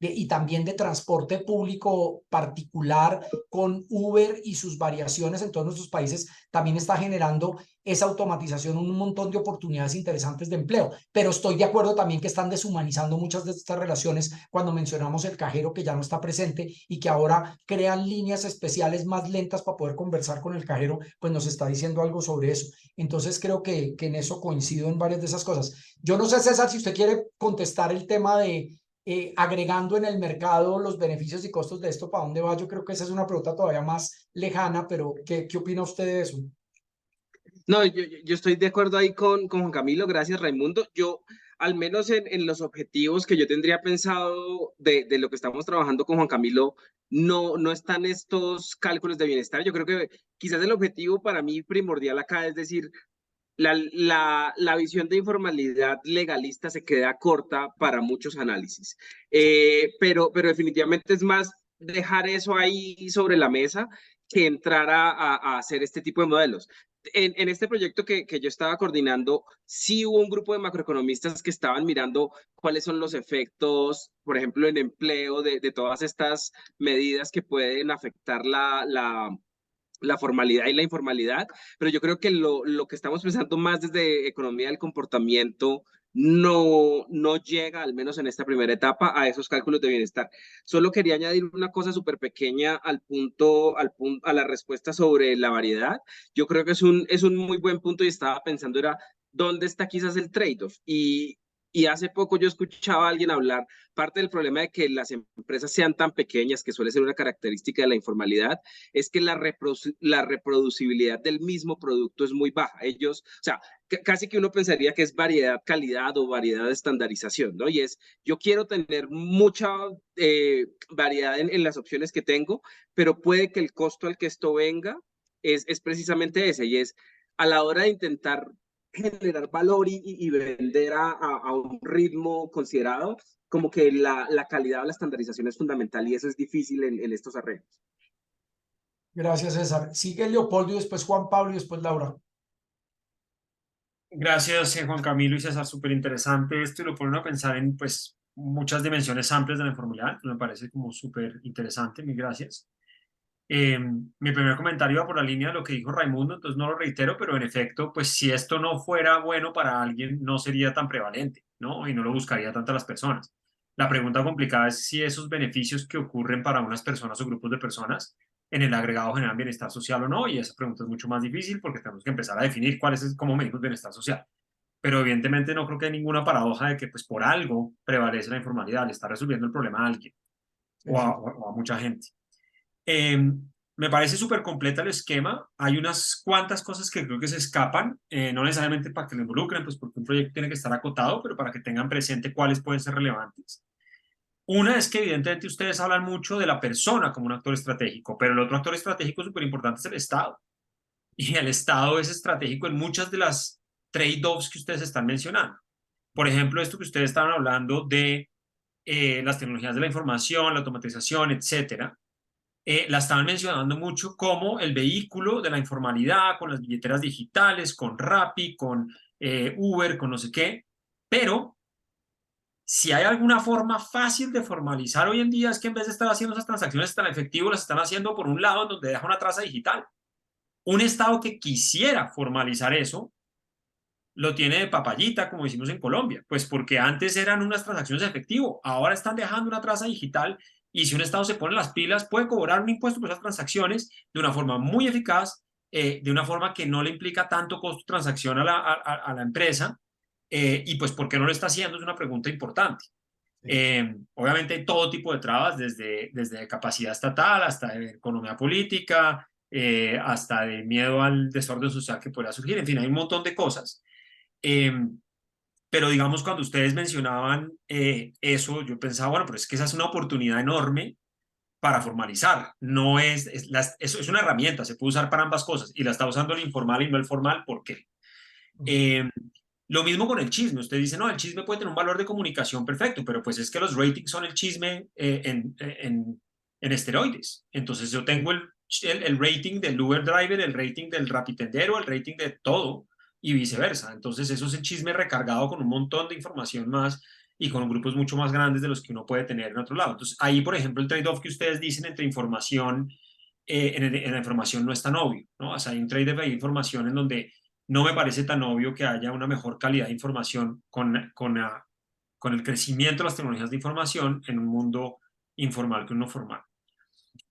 y también de transporte público particular con Uber y sus variaciones en todos nuestros países, también está generando esa automatización, un montón de oportunidades interesantes de empleo. Pero estoy de acuerdo también que están deshumanizando muchas de estas relaciones cuando mencionamos el cajero que ya no está presente y que ahora crean líneas especiales más lentas para poder conversar con el cajero, pues nos está diciendo algo sobre eso. Entonces creo que en eso coincido en varias de esas cosas. Yo no sé, César, si usted quiere contestar el tema de agregando en el mercado los beneficios y costos de esto, ¿para dónde va? Yo creo que esa es una pregunta todavía más lejana, pero ¿qué opina usted de eso? No, yo estoy de acuerdo ahí con Juan Camilo, gracias Raimundo. Yo, al menos en los objetivos que yo tendría pensado de lo que estamos trabajando con Juan Camilo, no están estos cálculos de bienestar. Yo creo que quizás el objetivo para mí primordial acá es decir, la visión de informalidad legalista se queda corta para muchos análisis, pero definitivamente es más dejar eso ahí sobre la mesa que entrar a hacer este tipo de modelos. En este proyecto que yo estaba coordinando, sí hubo un grupo de macroeconomistas que estaban mirando cuáles son los efectos, por ejemplo, en empleo de todas estas medidas que pueden afectar la formalidad y la informalidad, pero yo creo que lo que estamos pensando más desde economía del comportamiento no llega, al menos en esta primera etapa, a esos cálculos de bienestar. Solo quería añadir una cosa súper pequeña a la respuesta sobre la variedad. Yo creo que es un muy buen punto y estaba pensando era, ¿dónde está quizás el trade-off? Y hace poco yo escuchaba a alguien hablar, parte del problema de que las empresas sean tan pequeñas, que suele ser una característica de la informalidad, es que la reproducibilidad del mismo producto es muy baja. Ellos, o sea, casi que uno pensaría que es variedad, calidad o variedad de estandarización, ¿no? Y es, yo quiero tener mucha variedad en las opciones que tengo, pero puede que el costo al que esto venga es precisamente ese, y es a la hora de intentar generar valor y vender a un ritmo considerado, como que la calidad o la estandarización es fundamental y eso es difícil en estos arreglos. Gracias, César. Sigue Leopoldo y después Juan Pablo y después Laura. Gracias, Juan Camilo y César, súper interesante esto y lo pone a pensar en pues muchas dimensiones amplias de la informalidad, me parece como súper interesante, mil gracias. Mi primer comentario va por la línea de lo que dijo Raimundo, entonces no lo reitero, pero en efecto, pues si esto no fuera bueno para alguien, no sería tan prevalente, ¿no? Y no lo buscaría tantas las personas. La pregunta complicada es si esos beneficios que ocurren para unas personas o grupos de personas en el agregado generan bienestar social o no, y esa pregunta es mucho más difícil porque tenemos que empezar a definir cuál es, cómo medimos bienestar social. Pero evidentemente no creo que hay ninguna paradoja de que pues por algo prevalece la informalidad, le está resolviendo el problema a alguien o a mucha gente. Me parece súper completa el esquema. Hay unas cuantas cosas que creo que se escapan, no necesariamente para que lo involucren, pues porque un proyecto tiene que estar acotado, pero para que tengan presente cuáles pueden ser relevantes. Una es que evidentemente ustedes hablan mucho de la persona como un actor estratégico, pero el otro actor estratégico súper importante es el Estado. Y el Estado es estratégico en muchas de las trade-offs que ustedes están mencionando. Por ejemplo, esto que ustedes estaban hablando de las tecnologías de la información, la automatización, etcétera. La estaban mencionando mucho como el vehículo de la informalidad, con las billeteras digitales, con Rappi, con Uber, con no sé qué, pero si hay alguna forma fácil de formalizar hoy en día es que en vez de estar haciendo esas transacciones tan efectivo, las están haciendo por un lado donde deja una traza digital. Un Estado que quisiera formalizar eso, lo tiene de papayita, como decimos en Colombia, pues porque antes eran unas transacciones de efectivo, ahora están dejando una traza digital y si un Estado se pone las pilas, puede cobrar un impuesto por esas transacciones de una forma muy eficaz, de una forma que no le implica tanto costo de transacción a la empresa, y pues ¿por qué no lo está haciendo? Es una pregunta importante. Obviamente hay todo tipo de trabas, desde capacidad estatal hasta de economía política, hasta de miedo al desorden social que pueda surgir, en fin, hay un montón de cosas. Pero digamos, cuando ustedes mencionaban eso, yo pensaba, bueno, pero es que esa es una oportunidad enorme para formalizar. No es una herramienta, se puede usar para ambas cosas y la está usando el informal y no el formal. ¿Por qué? Lo mismo con el chisme. Usted dice, no, el chisme puede tener un valor de comunicación perfecto, pero pues es que los ratings son el chisme en esteroides. Entonces yo tengo el rating del Uber driver, el rating del rapitendero, el rating de todo y viceversa. Entonces eso es el chisme recargado con un montón de información más y con grupos mucho más grandes de los que uno puede tener en otro lado. Entonces ahí, por ejemplo, el trade-off que ustedes dicen entre información, en la información no es tan obvio, ¿no? O sea, hay un trade-off de información en donde no me parece tan obvio que haya una mejor calidad de información con el crecimiento de las tecnologías de información en un mundo informal que uno formal.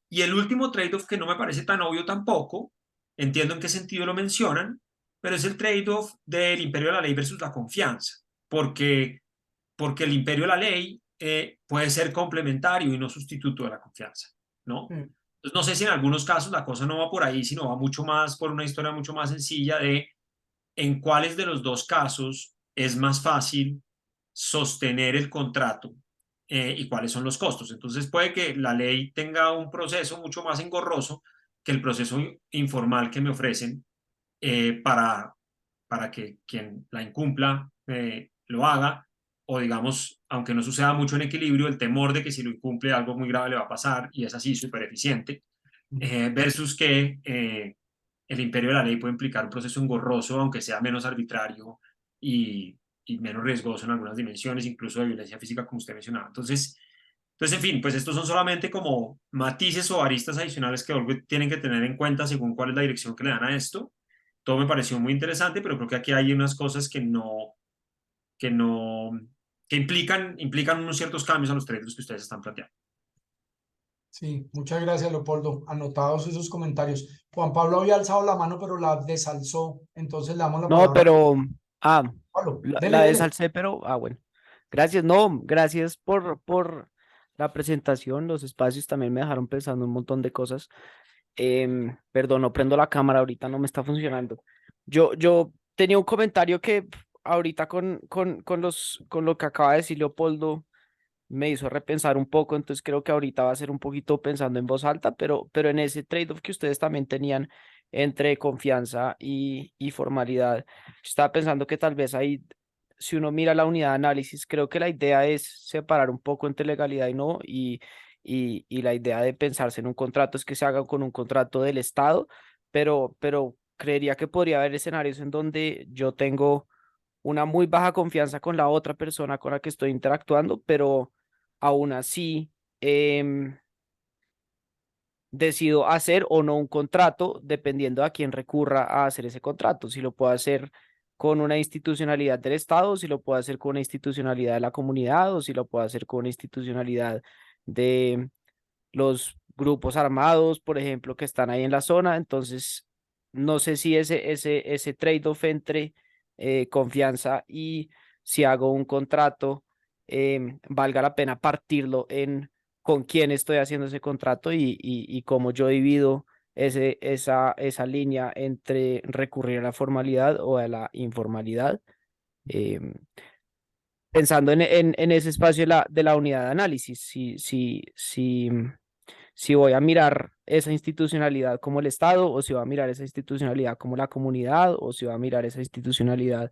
Y el último trade-off que no me parece tan obvio tampoco, entiendo en qué sentido lo mencionan, pero es el trade-off del imperio de la ley versus la confianza, porque el imperio de la ley puede ser complementario y no sustituto de la confianza, ¿no? Entonces, no sé si en algunos casos la cosa no va por ahí, sino va mucho más por una historia mucho más sencilla de en cuáles de los dos casos es más fácil sostener el contrato y cuáles son los costos. Entonces puede que la ley tenga un proceso mucho más engorroso que el proceso informal que me ofrecen para que quien la incumpla lo haga, o digamos, aunque no suceda mucho en equilibrio, el temor de que si lo incumple algo muy grave le va a pasar y es así súper eficiente, versus que el imperio de la ley puede implicar un proceso engorroso, aunque sea menos arbitrario y menos riesgoso en algunas dimensiones, incluso de violencia física, como usted mencionaba. Entonces, en fin, pues estos son solamente como matices o aristas adicionales que tienen que tener en cuenta según cuál es la dirección que le dan a esto. Todo me pareció muy interesante, pero creo que aquí hay unas cosas que no, que implican unos ciertos cambios a los trades que ustedes están planteando. Sí, muchas gracias, Leopoldo. Anotados esos comentarios. Juan Pablo había alzado la mano, pero la desalzó. Entonces le damos la No, palabra. pero, Pablo, la dele. desalcé, pero, bueno. Gracias, no, gracias por la presentación. Los espacios también me dejaron pensando un montón de cosas. Perdón, no prendo la cámara, ahorita no me está funcionando. Yo tenía un comentario que ahorita con lo que acaba de decir Leopoldo me hizo repensar un poco, entonces creo que ahorita va a ser un poquito pensando en voz alta, pero en ese trade-off que ustedes también tenían entre confianza y formalidad, yo estaba pensando que tal vez ahí, si uno mira la unidad de análisis, creo que la idea es separar un poco entre legalidad y no, y la idea de pensarse en un contrato es que se haga con un contrato del Estado, pero creería que podría haber escenarios en donde yo tengo una muy baja confianza con la otra persona con la que estoy interactuando, pero aún así decido hacer o no un contrato dependiendo a quién recurra a hacer ese contrato. Si lo puedo hacer con una institucionalidad del Estado, si lo puedo hacer con una institucionalidad de la comunidad o si lo puedo hacer con una institucionalidad de los grupos armados, por ejemplo, que están ahí en la zona. Entonces, no sé si ese trade-off entre confianza y si hago un contrato, valga la pena partirlo en con quién estoy haciendo ese contrato y cómo yo divido esa línea entre recurrir a la formalidad o a la informalidad. em, Pensando en ese espacio de la unidad de análisis, si voy a mirar esa institucionalidad como el Estado, o si voy a mirar esa institucionalidad como la comunidad, o si voy a mirar esa institucionalidad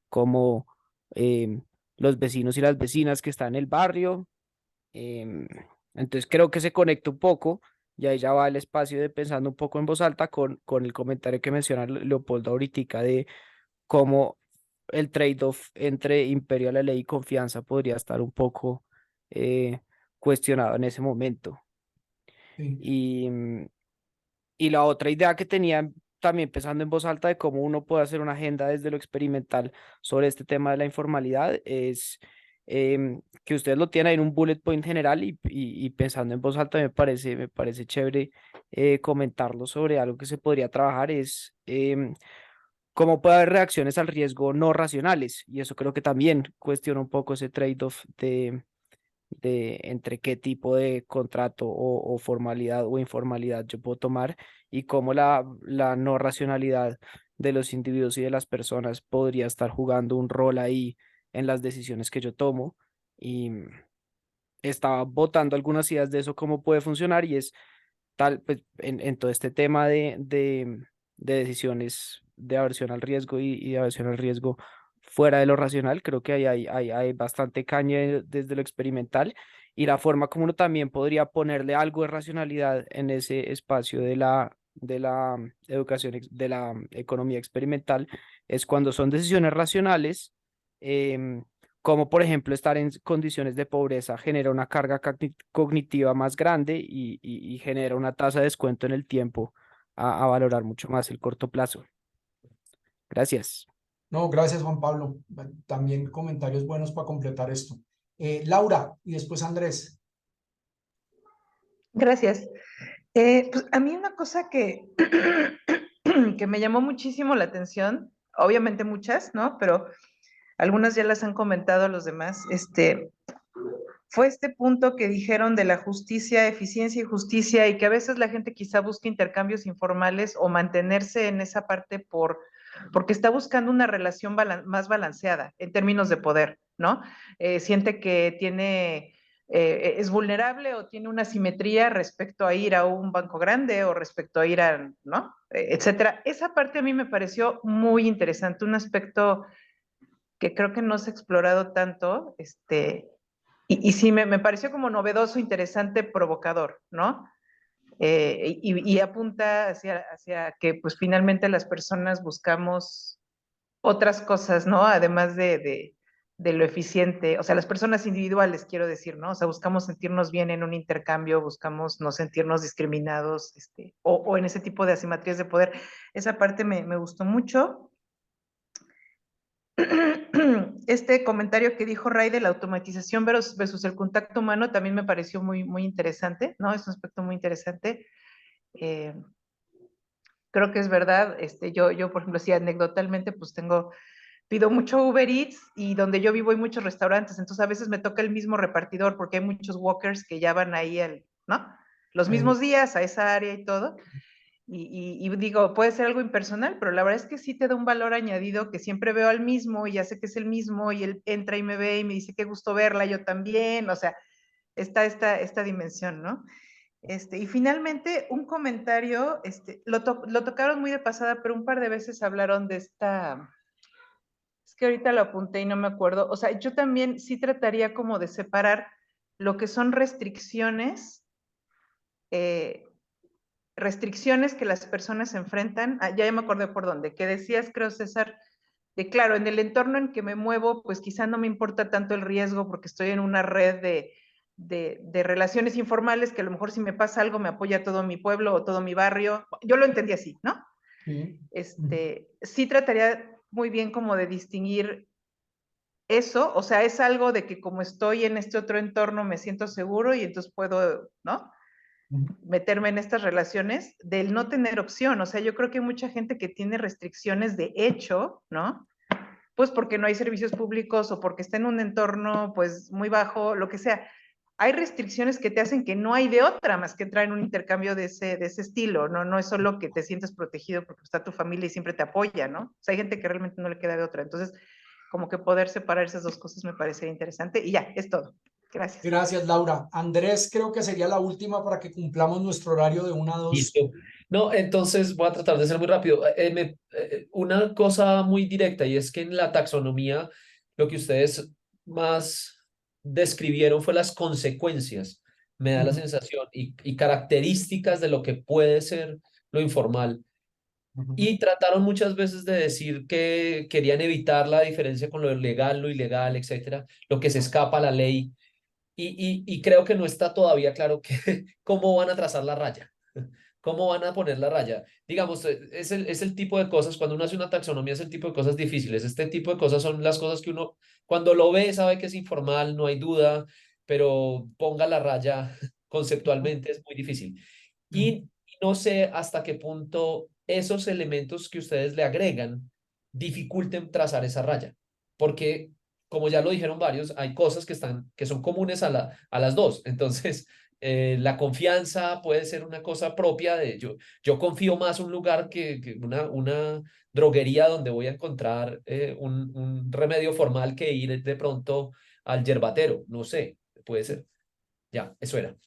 como los vecinos y las vecinas que están en el barrio. Em, entonces creo que se conecta un poco, y ahí ya va el espacio de pensando un poco en voz alta con el comentario que menciona Leopoldo ahorita de cómo el trade-off entre imperio a la ley y confianza podría estar un poco cuestionado en ese momento. Sí. Y la otra idea que tenía también pensando en voz alta de cómo uno puede hacer una agenda desde lo experimental sobre este tema de la informalidad es que ustedes lo tienen en un bullet point general y pensando en voz alta me parece chévere comentarlo sobre algo que se podría trabajar es cómo puede haber reacciones al riesgo no racionales, y eso creo que también cuestiona un poco ese trade-off de entre qué tipo de contrato o formalidad o informalidad yo puedo tomar y cómo la no racionalidad de los individuos y de las personas podría estar jugando un rol ahí en las decisiones que yo tomo. Y estaba botando algunas ideas de eso, cómo puede funcionar, y es tal, pues, en todo este tema de decisiones de aversión al riesgo y de aversión al riesgo fuera de lo racional. Creo que hay bastante caña desde lo experimental y la forma como uno también podría ponerle algo de racionalidad en ese espacio de la educación, de la economía experimental, es cuando son decisiones racionales, em, como por ejemplo estar en condiciones de pobreza genera una carga cognitiva más grande y genera una tasa de descuento en el tiempo a valorar mucho más el corto plazo. Gracias. No, gracias Juan Pablo. También comentarios buenos para completar esto. Laura y después Andrés. Gracias. Pues a mí una cosa que, que me llamó muchísimo la atención, obviamente muchas, ¿no? Pero algunas ya las han comentado los demás, fue este punto que dijeron de la justicia, eficiencia y justicia, y que a veces la gente quizá busca intercambios informales o mantenerse en esa parte porque está buscando una relación más balanceada en términos de poder, ¿no? Siente que es vulnerable o tiene una simetría respecto a ir a un banco grande o respecto a ir a, ¿no? Etcétera. Esa parte a mí me pareció muy interesante, un aspecto que creo que no se ha explorado tanto, y sí, me pareció como novedoso, interesante, provocador, ¿no? Y apunta hacia que pues finalmente las personas buscamos otras cosas, ¿no? Además de lo eficiente, o sea, las personas individuales, quiero decir, ¿no? O sea, buscamos sentirnos bien en un intercambio, buscamos no sentirnos discriminados, o en ese tipo de asimetrías de poder. Esa parte me gustó mucho. Este comentario que dijo Ray de la automatización versus el contacto humano también me pareció muy, muy interesante, ¿no? Es un aspecto muy interesante. Creo que es verdad. Yo, por ejemplo, sí, anecdotalmente, pues pido mucho Uber Eats y donde yo vivo hay muchos restaurantes, entonces a veces me toca el mismo repartidor porque hay muchos walkers que ya van ahí, ¿no? Los mismos días a esa área y todo. Y digo, puede ser algo impersonal, pero la verdad es que sí te da un valor añadido que siempre veo al mismo y ya sé que es el mismo y él entra y me ve y me dice qué gusto verla, yo también, o sea, está esta dimensión, ¿no? Y finalmente un comentario, lo tocaron muy de pasada, pero un par de veces hablaron de es que ahorita lo apunté y no me acuerdo, o sea, yo también sí trataría como de separar lo que son restricciones, restricciones que las personas enfrentan, ya me acordé por dónde, que decías, creo, César, de claro, en el entorno en que me muevo, pues quizá no me importa tanto el riesgo porque estoy en una red de relaciones informales que a lo mejor si me pasa algo me apoya todo mi pueblo o todo mi barrio. Yo lo entendí así, ¿no? Sí. Sí trataría muy bien como de distinguir eso, o sea, es algo de que como estoy en este otro entorno me siento seguro y entonces puedo, ¿no? Meterme en estas relaciones, del no tener opción. O sea, yo creo que hay mucha gente que tiene restricciones de hecho, ¿no? Pues porque no hay servicios públicos o porque está en un entorno pues muy bajo, lo que sea. Hay restricciones que te hacen que no hay de otra más que entrar en un intercambio de ese estilo, ¿no? No es solo que te sientes protegido porque está tu familia y siempre te apoya, ¿no? O sea, hay gente que realmente no le queda de otra. Entonces, como que poder separar esas dos cosas me parece interesante. Y ya, es todo. Gracias. Gracias, Laura. Andrés, creo que sería la última para que cumplamos nuestro horario de 1 a 2. Listo. No, entonces voy a tratar de ser muy rápido. Una cosa muy directa y es que en la taxonomía lo que ustedes más describieron fue las consecuencias, me da la sensación, y características de lo que puede ser lo informal. Y trataron muchas veces de decir que querían evitar la diferencia con lo legal, lo ilegal, etcétera, lo que se escapa a la ley. Y creo que no está todavía claro cómo van a trazar la raya. ¿Cómo van a poner la raya? Digamos, es el tipo de cosas, cuando uno hace una taxonomía es el tipo de cosas difíciles. Este tipo de cosas son las cosas que uno, cuando lo ve, sabe que es informal, no hay duda, pero ponga la raya conceptualmente es muy difícil. Y no sé hasta qué punto esos elementos que ustedes le agregan dificulten trazar esa raya, porque como ya lo dijeron varios, hay cosas que son comunes a las dos. Entonces, la confianza puede ser una cosa propia de yo confío más un lugar que una droguería donde voy a encontrar un remedio formal que ir de pronto al yerbatero. No sé, puede ser. Ya, eso era.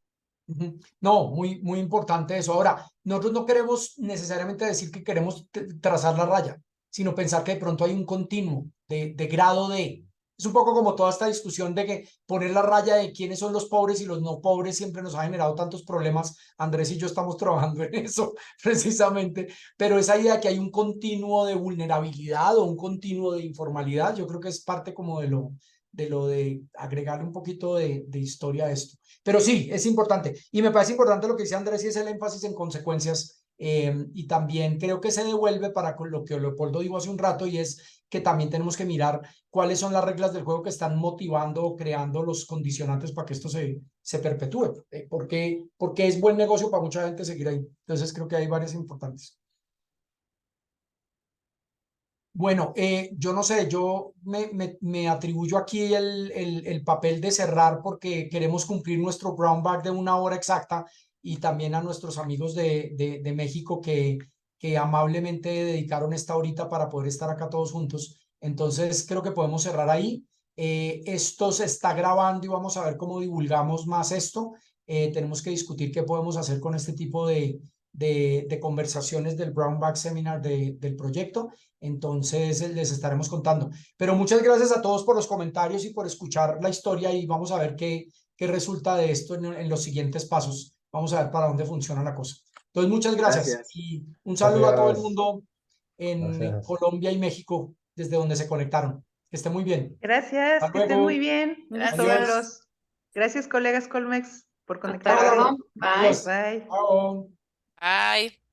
No, muy, muy importante eso. Ahora, nosotros no queremos necesariamente decir que queremos trazar la raya, sino pensar que de pronto hay un continuo de grado de. Es un poco como toda esta discusión de que poner la raya de quiénes son los pobres y los no pobres siempre nos ha generado tantos problemas. Andrés y yo estamos trabajando en eso precisamente, pero esa idea que hay un continuo de vulnerabilidad o un continuo de informalidad, yo creo que es parte como de agregarle un poquito de historia a esto. Pero sí, es importante. Y me parece importante lo que dice Andrés y es el énfasis en consecuencias. Y también creo que se devuelve para con lo que Leopoldo dijo hace un rato, y es que también tenemos que mirar cuáles son las reglas del juego que están motivando o creando los condicionantes para que esto se perpetúe. Porque es buen negocio para mucha gente seguir ahí. Entonces creo que hay varias importantes. Bueno, yo no sé, yo me atribuyo aquí el papel de cerrar porque queremos cumplir nuestro brown bag de 1 hora exacta, y también a nuestros amigos de México que amablemente dedicaron esta horita para poder estar acá todos juntos. Entonces creo que podemos cerrar ahí. Esto se está grabando y vamos a ver cómo divulgamos más esto. Tenemos que discutir qué podemos hacer con este tipo de conversaciones del Brown Bag Seminar del proyecto. Entonces les estaremos contando. Pero muchas gracias a todos por los comentarios y por escuchar la historia, y vamos a ver qué resulta de esto en los siguientes pasos. Vamos a ver para dónde funciona la cosa. Entonces, muchas gracias. Gracias. Y un saludo a todo el Gracias. mundo en Gracias. Colombia y México, desde donde se conectaron. Que esté muy bien. Gracias, Hasta que estén muy luego. bien. Un gusto Gracias. verlos. Gracias, colegas Colmex, por Hasta conectarse. luego. Bye. Adiós. Bye. Chao. Bye.